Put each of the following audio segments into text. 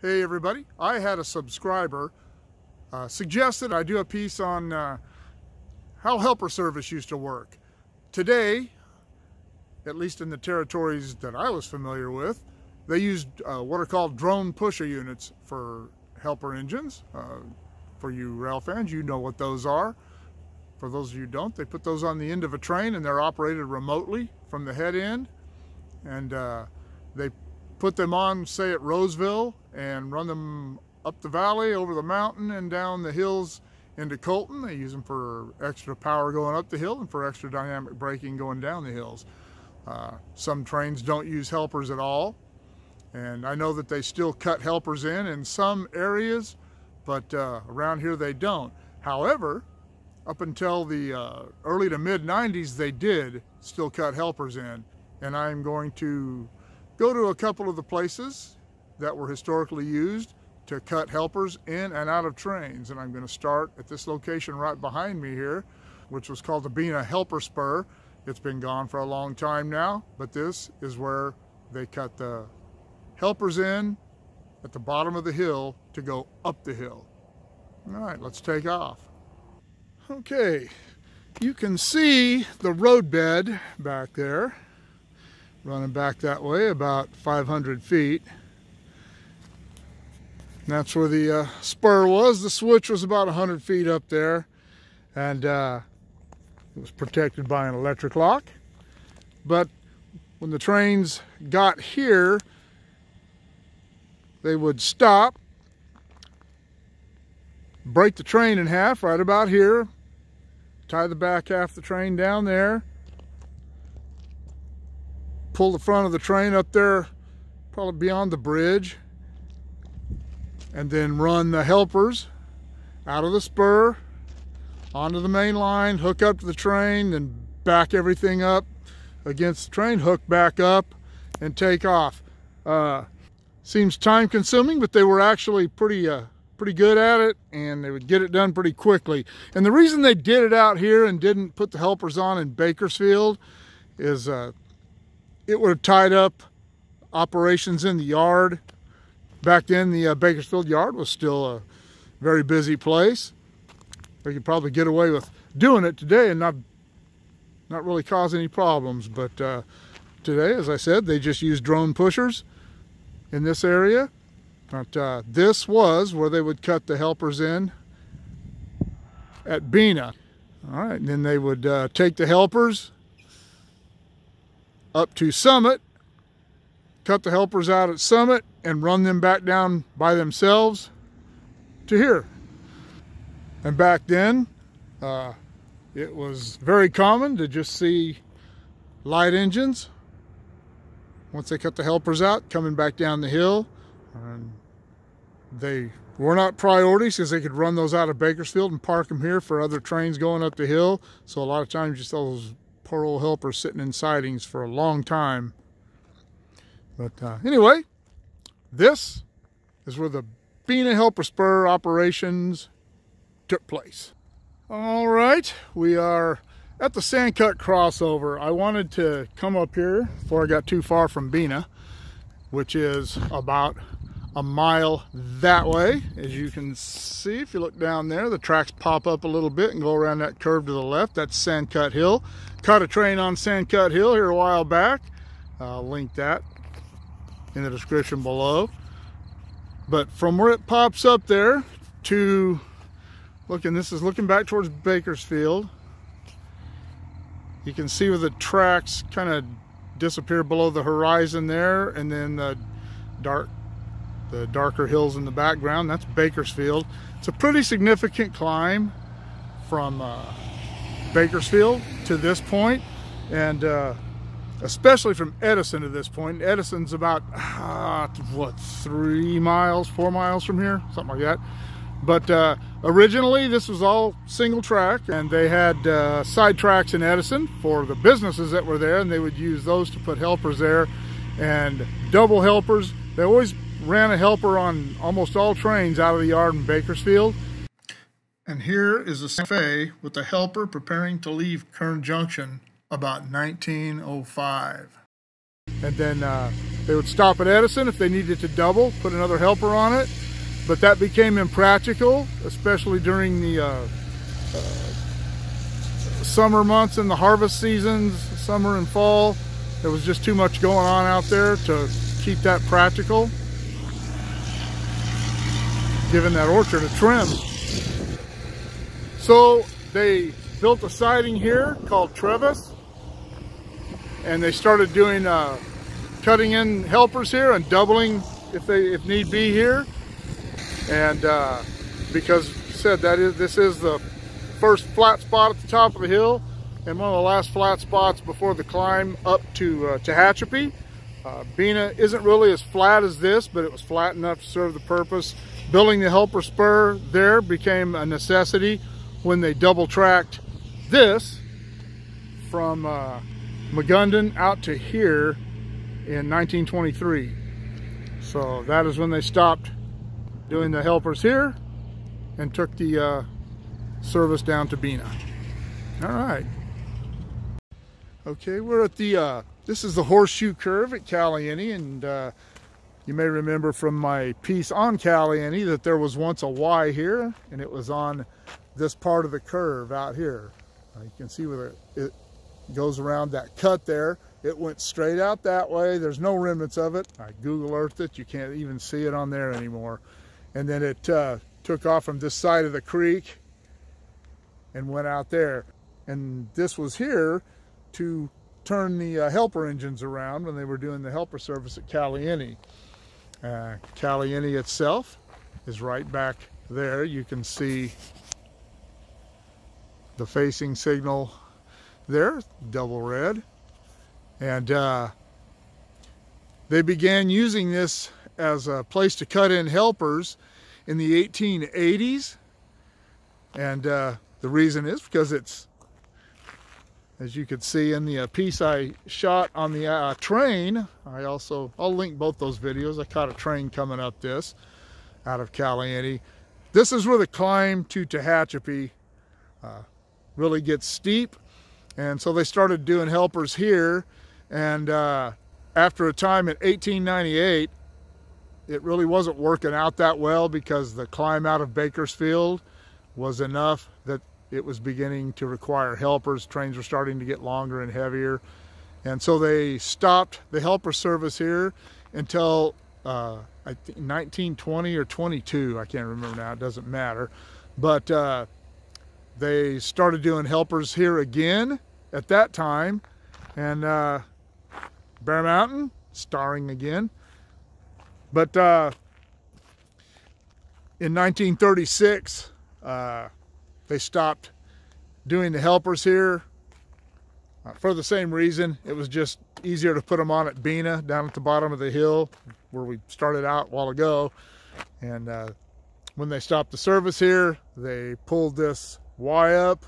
Hey everybody, I had a subscriber suggested I do a piece on how helper service used to work. Today, at least in the territories that I was familiar with, they used what are called drone pusher units for helper engines. For you rail fans, you know what those are. For those of you who don't, they put those on the end of a train and they're operated remotely from the head end. And they put them on, say, at Roseville and run them up the valley, over the mountain, and down the hills into Colton. They use them for extra power going up the hill and for extra dynamic braking going down the hills. Some trains don't use helpers at all, and I know that they still cut helpers in some areas, but around here they don't. However, up until the early to mid 90s, they did still cut helpers in, and I'm going to go to a couple of the places that were historically used to cut helpers in and out of trains. And I'm going to start at this location right behind me here, which was called the Bina Helper Spur. It's been gone for a long time now, but this is where they cut the helpers in at the bottom of the hill to go up the hill. All right, let's take off. Okay, you can see the roadbed back there, running back that way about 500 feet. And that's where the spur was. The switch was about 100 feet up there, and it was protected by an electric lock. But when the trains got here, they would stop, break the train in half right about here, tie the back half of the train down there, pull the front of the train up there, probably beyond the bridge, and then run the helpers out of the spur onto the main line, hook up to the train, then back everything up against the train, hook back up, and take off. Seems time consuming, but they were actually pretty good at it, and they would get it done pretty quickly. And the reason they did it out here and didn't put the helpers on in Bakersfield is it would have tied up operations in the yard. Back then, the Bakersfield yard was still a very busy place. They could probably get away with doing it today and not really cause any problems. But today, as I said, they just use drone pushers in this area. But this was where they would cut the helpers in at Bina. All right, and then they would take the helpers up to Summit, cut the helpers out at Summit, and run them back down by themselves to here. And back then, it was very common to just see light engines, once they cut the helpers out, coming back down the hill. And they were not priorities because they could run those out of Bakersfield and park them here for other trains going up the hill. So a lot of times you saw those poor old helpers sitting in sidings for a long time. But anyway, this is where the Bina Helper Spur operations took place. All right, we are at the Sandcut crossover. I wanted to come up here before I got too far from Bina, which is about a mile that way. As you can see, if you look down there, the tracks pop up a little bit and go around that curve to the left. That's Sandcut Hill. Caught a train on Sandcut Hill here a while back. I'll link that in the description below. But from where it pops up there to this is looking back towards Bakersfield. You can see where the tracks kind of disappear below the horizon there, and then the darker hills in the background. That's Bakersfield. It's a pretty significant climb from Bakersfield to this point, and especially from Edison to this point. Edison's about what, 3 miles, 4 miles from here, something like that. But originally this was all single track, and they had side tracks in Edison for the businesses that were there, and they would use those to put helpers there, and double helpers. They always ran a helper on almost all trains out of the yard in Bakersfield. And here is a Santa Fe with the helper preparing to leave Kern Junction about 1905. And then They would stop at Edison if they needed to double, put another helper on it, but that became impractical, especially during the summer months and the harvest seasons, summer and fall. There was just too much going on out there to keep that practical, giving that orchard a trim. So they built a siding here called trellis, and they started doing cutting in helpers here and doubling if need be here. And because this is the first flat spot at the top of the hill and one of the last flat spots before the climb up to Tehachapi. Bina isn't really as flat as this, but it was flat enough to serve the purpose. Building the Helper Spur there became a necessity when they double tracked this from Magundon out to here in 1923. So that is when they stopped doing the helpers here and took the service down to Bina. All right. Okay, we're at the, this is the Horseshoe Curve at Caliente, and you may remember from my piece on Caliente that there was once a Y here, and it was on this part of the curve out here. You can see where it goes around that cut there. It went straight out that way. There's no remnants of it. I Google Earthed it. You can't even see it on there anymore. And then it took off from this side of the creek and went out there. And this was here to turn the helper engines around when they were doing the helper service at Caliente. Caliente itself is right back there. You can see the facing signal there, double red. And they began using this as a place to cut in helpers in the 1880s. And the reason is because it's, as you could see in the piece I shot on the train, I'll link both those videos. I caught a train coming up this out of Caliente. This is where the climb to Tehachapi really gets steep. And so they started doing helpers here. And after a time in 1898, it really wasn't working out that well because the climb out of Bakersfield was enough that it was beginning to require helpers. Trains were starting to get longer and heavier. And so they stopped the helper service here until I think 1920 or 22. I can't remember now, it doesn't matter. But they started doing helpers here again at that time. And Bear Mountain, starring again. But in 1936, they stopped doing the helpers here for the same reason. It was just easier to put them on at Bina, down at the bottom of the hill where we started out a while ago. And when they stopped the service here, they pulled this Y up,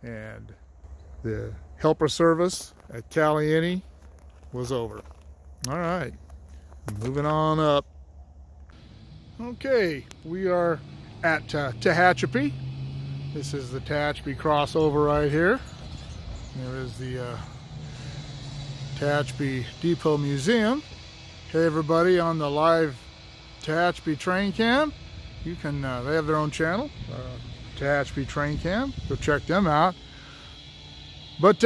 and the helper service at Caliente was over. All right, moving on up. Okay, we are at Tehachapi. This is the Tehachapi crossover right here. There is the Tehachapi Depot Museum. Hey everybody on the live Tehachapi train cam. You can, they have their own channel, Tehachapi Train Cam. Go check them out. But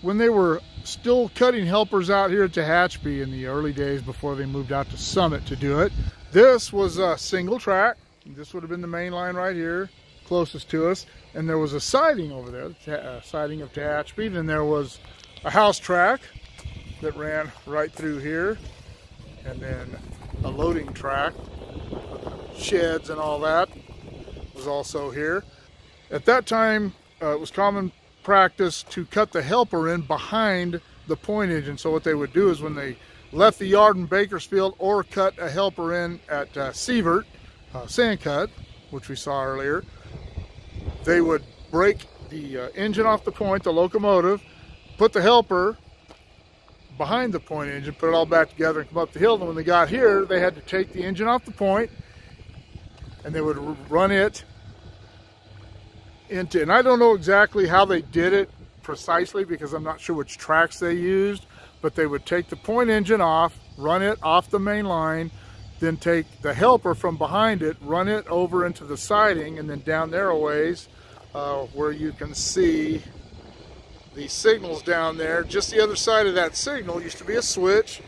when they were still cutting helpers out here at Tehachapi in the early days before they moved out to Summit to do it, this was a single track. This would have been the main line right here, closest to us. And there was a siding over there, the siding of Tehachapi. Then there was a house track that ran right through here. And then a loading track, sheds and all that was also here. At that time, it was common practice to cut the helper in behind the point engine. So what they would do is when they left the yard in Bakersfield or cut a helper in at Sievert, Sandcut, which we saw earlier, they would break the engine off the point, the locomotive, put the helper behind the point engine, put it all back together and come up the hill. And when they got here, they had to take the engine off the point and they would run it into, and I don't know exactly how they did it precisely because I'm not sure which tracks they used, but they would take the point engine off, run it off the main line, then take the helper from behind it, run it over into the siding, and then down there a ways where you can see the signals down there. Just the other side of that signal used to be a switch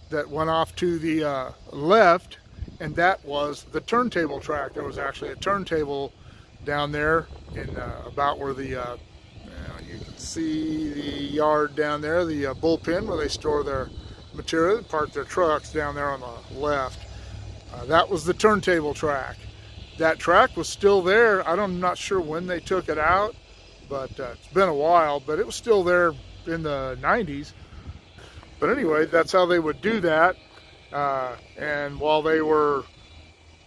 that went off to the left, and that was the turntable track. There was actually a turntable down there in about where the you can see the yard down there, the bullpen where they store their material, park their trucks down there on the left. That was the turntable track. That track was still there. I'm not sure when they took it out, but it's been a while, but it was still there in the 90s. But anyway, that's how they would do that. And while they were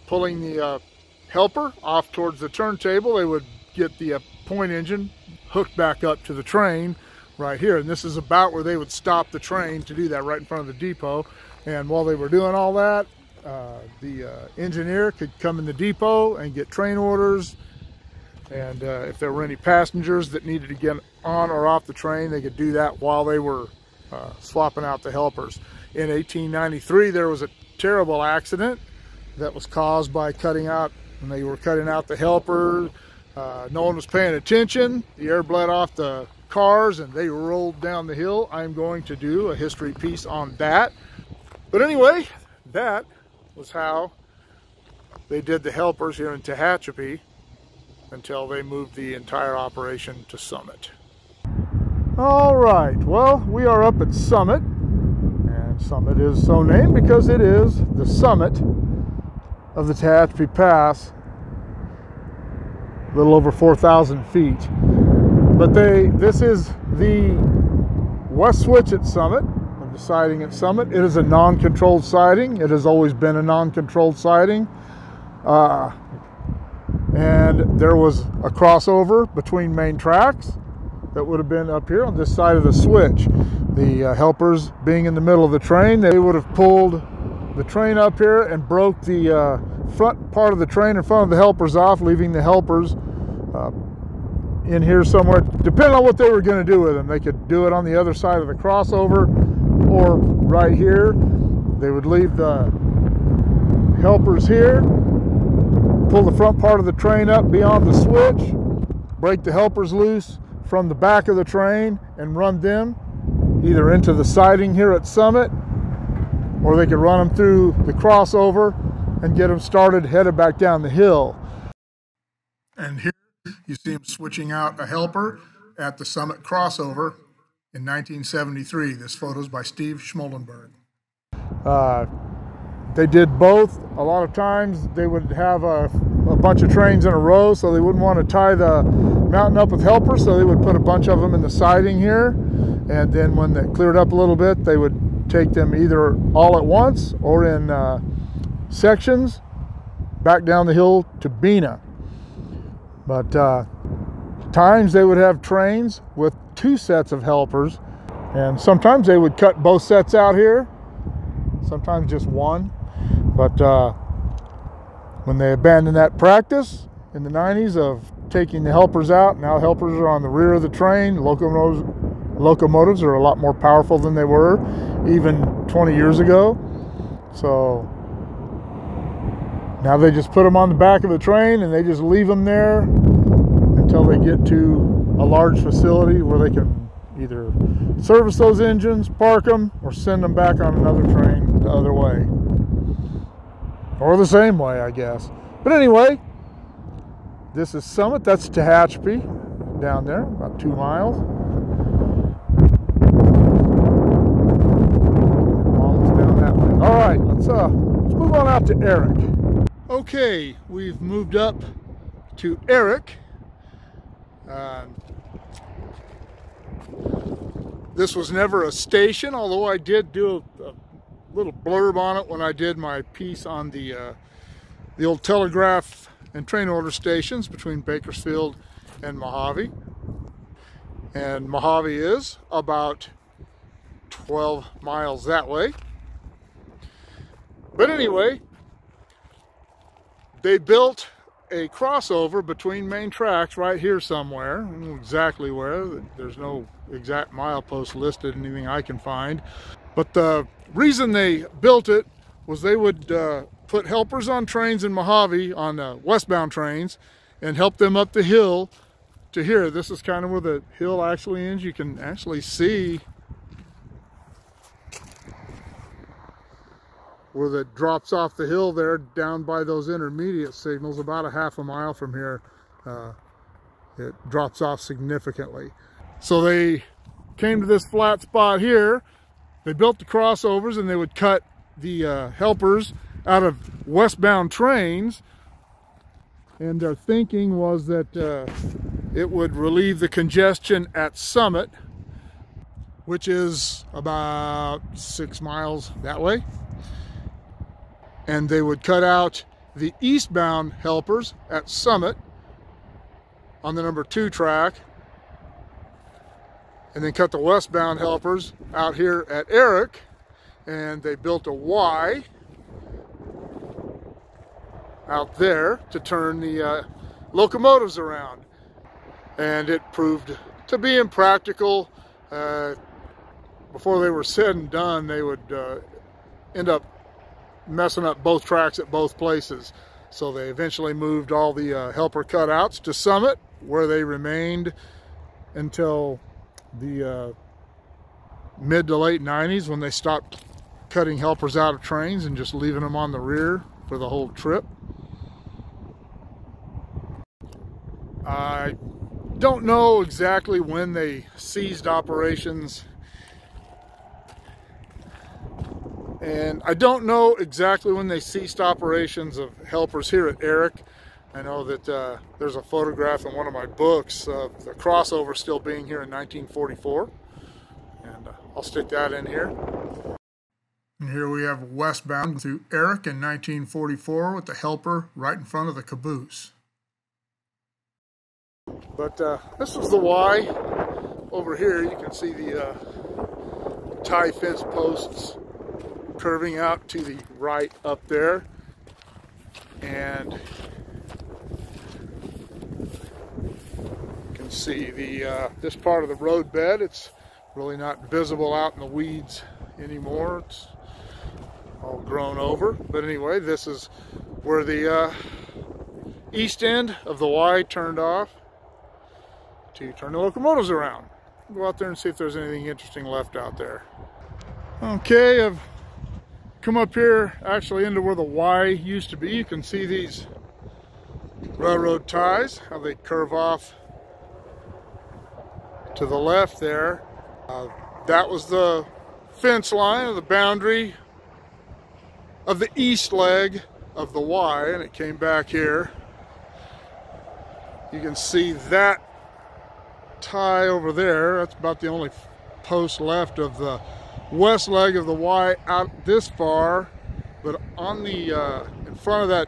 pulling the helper off towards the turntable, they would get the point engine hooked back up to the train right here. And this is about where they would stop the train to do that, right in front of the depot. And while they were doing all that, the engineer could come in the depot and get train orders. And if there were any passengers that needed to get on or off the train, they could do that while they were swapping out the helpers. In 1893, there was a terrible accident that was caused by cutting out, when they were cutting out the helper. No one was paying attention. The air bled off the cars and they rolled down the hill. I'm going to do a history piece on that. But anyway, that was how they did the helpers here in Tehachapi until they moved the entire operation to Summit. All right, well, we are up at Summit, and Summit is so named because it is the summit of the Tehachapi Pass, a little over 4,000 feet. But this is the west switch at Summit, of the siding at Summit. It is a non-controlled siding. It has always been a non-controlled siding. And there was a crossover between main tracks that would have been up here on this side of the switch. The helpers being in the middle of the train, they would have pulled the train up here and broke the front part of the train in front of the helpers off, leaving the helpers in here somewhere. Depending on what they were going to do with them, they could do it on the other side of the crossover or right here. They would leave the helpers here, pull the front part of the train up beyond the switch, break the helpers loose from the back of the train and run them either into the siding here at Summit, or they could run them through the crossover and get them started, headed back down the hill. And here you see them switching out a helper at the Summit crossover in 1973. This photo is by Steve Schmoldenberg. They did both. A lot of times they would have a bunch of trains in a row, so they wouldn't want to tie the mountain up with helpers, so they would put a bunch of them in the siding here, and then when they cleared up a little bit, they would take them either all at once or in sections back down the hill to Bina. But times they would have trains with 2 sets of helpers, and sometimes they would cut both sets out here, sometimes just one. But when they abandoned that practice in the 90s of taking the helpers out, now helpers are on the rear of the train. Locomotives are a lot more powerful than they were even 20 years ago. So now they just put them on the back of the train and they just leave them there until they get to a large facility where they can either service those engines, park them, or send them back on another train the other way. Or the same way, I guess. But anyway, this is Summit. That's Tehachapi down there, about 2 miles. Almost down that way. All right, let's move on out to Eric. Okay, we've moved up to Eric. This was never a station, although I did do a little blurb on it when I did my piece on the old telegraph and train order stations between Bakersfield and Mojave. And Mojave is about 12 miles that way. But anyway, they built a crossover between main tracks right here somewhere. I don't know exactly where. There's no exact milepost listed, anything I can find. But the reason they built it was they would put helpers on trains in Mojave, on westbound trains, and help them up the hill to here. This is kind of where the hill actually ends. You can actually see where that drops off the hill there down by those intermediate signals. About a half a mile from here, it drops off significantly. So they came to this flat spot here. They built the crossovers, and they would cut the helpers out of westbound trains, and their thinking was that it would relieve the congestion at Summit, which is about 6 miles that way. And they would cut out the eastbound helpers at Summit on the number 2 track, and then cut the westbound helpers out here at Eric. And they built a Y out there to turn the locomotives around. And it proved to be impractical. Before they were said and done, they would end up messing up both tracks at both places. So they eventually moved all the helper cutouts to Summit, where they remained until the mid to late 90s, when they stopped cutting helpers out of trains and just leaving them on the rear for the whole trip. I don't know exactly when they ceased operations, and I don't know exactly when they ceased operations of helpers here at Eric. I know that there's a photograph in one of my books of the crossover still being here in 1944, and I'll stick that in here. And here we have westbound through Eric in 1944 with the helper right in front of the caboose. But this was the Y. Over here you can see the tie fence posts curving out to the right up there. And you can see the this part of the roadbed. It's really not visible out in the weeds anymore. It's all grown over. But anyway, this is where the east end of the Y turned off to turn the locomotives around. Go out there and see if there's anything interesting left out there. Okay, I've come up here actually into where the Y used to be. You can see these railroad ties, how they curve off to the left there. That was the fence line, or the boundary of the east leg of the Y, and it came back here. You can see that tie over there. That's about the only post left of the west leg of the Y out this far. But on the in front of that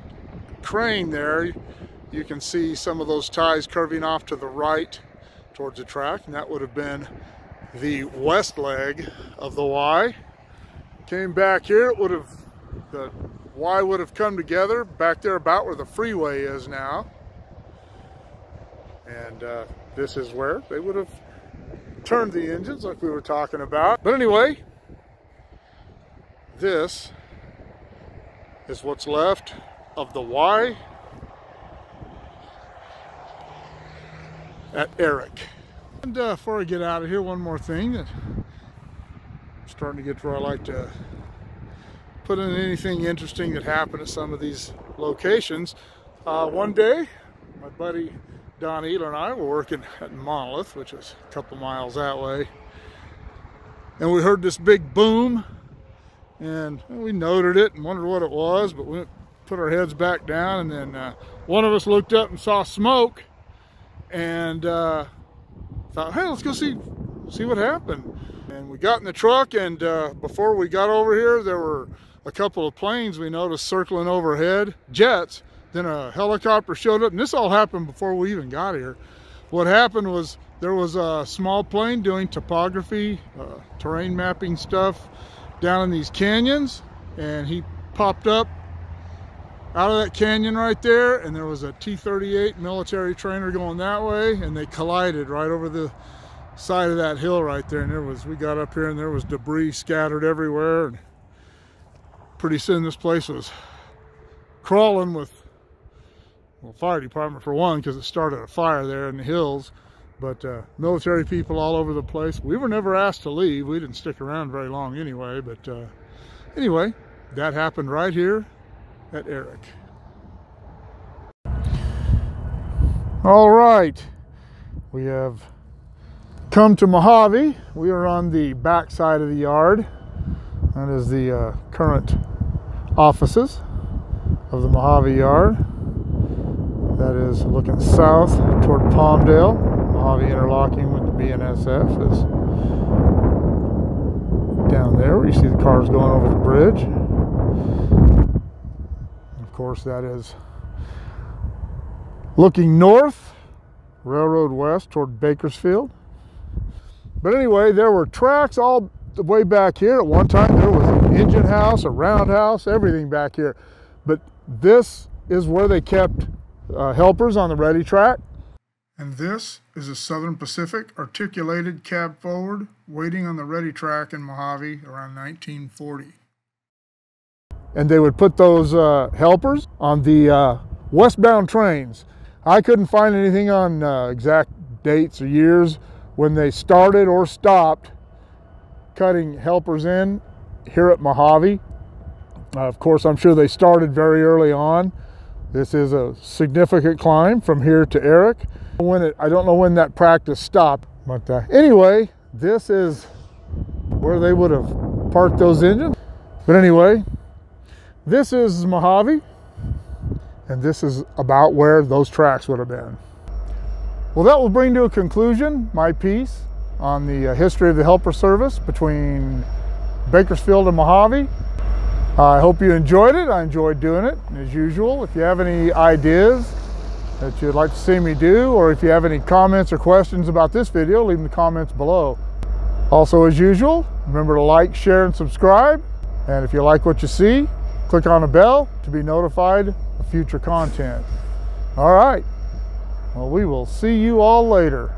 crane there, you can see some of those ties curving off to the right towards the track, and that would have been the west leg of the Y. Came back here, it would have, the Y would have come together back there about where the freeway is now. And this is where they would have turned the engines like we were talking about. But anyway, this is what's left of the Y at Eric. And before I get out of here, one more thing that I'm starting to get to where I like to put in anything interesting that happened at some of these locations. One day, my buddy Don Ealer and I were working at Monolith, which is a couple miles that way, and we heard this big boom, and we noted it and wondered what it was, but we put our heads back down, and then one of us looked up and saw smoke, and thought, hey, let's go see what happened. And we got in the truck, and before we got over here, there were a couple of planes we noticed circling overhead, jets. Then a helicopter showed up, and this all happened before we even got here. What happened was there was a small plane doing topography, terrain mapping stuff down in these canyons, and he popped up out of that canyon right there, and there was a T-38 military trainer going that way, and they collided right over the side of that hill right there. And we got up here and there was debris scattered everywhere, and pretty soon this place was crawling with, well, fire department for one, because it started a fire there in the hills, but military people all over the place. We were never asked to leave. We didn't stick around very long anyway, but anyway, that happened right here at Eric. All right, we have come to Mojave. We are on the back side of the yard. That is the current offices of the Mojave Yard. That is looking south toward Palmdale. Mojave interlocking with the BNSF is down there where you see the cars going over the bridge. Of course, that is looking north, railroad west toward Bakersfield. But anyway, there were tracks all the way back here. At one time there was an engine house, a roundhouse, everything back here. But this is where they kept helpers on the ready track. And this is a Southern Pacific articulated cab forward waiting on the ready track in Mojave around 1940. And they would put those helpers on the westbound trains. I couldn't find anything on exact dates or years when they started or stopped cutting helpers in here at Mojave. Of course, I'm sure they started very early on. This is a significant climb from here to Eric. I don't know when that practice stopped, but anyway, this is where they would have parked those engines. But anyway, this is Mojave, and this is about where those tracks would have been. Well, that will bring to a conclusion my piece on the history of the Helper Service between Bakersfield and Mojave. I hope you enjoyed it. I enjoyed doing it, as usual. If you have any ideas that you'd like to see me do, or if you have any comments or questions about this video, leave them in the comments below. Also, as usual, remember to like, share, and subscribe. And if you like what you see, click on the bell to be notified of future content. All right. Well, we will see you all later.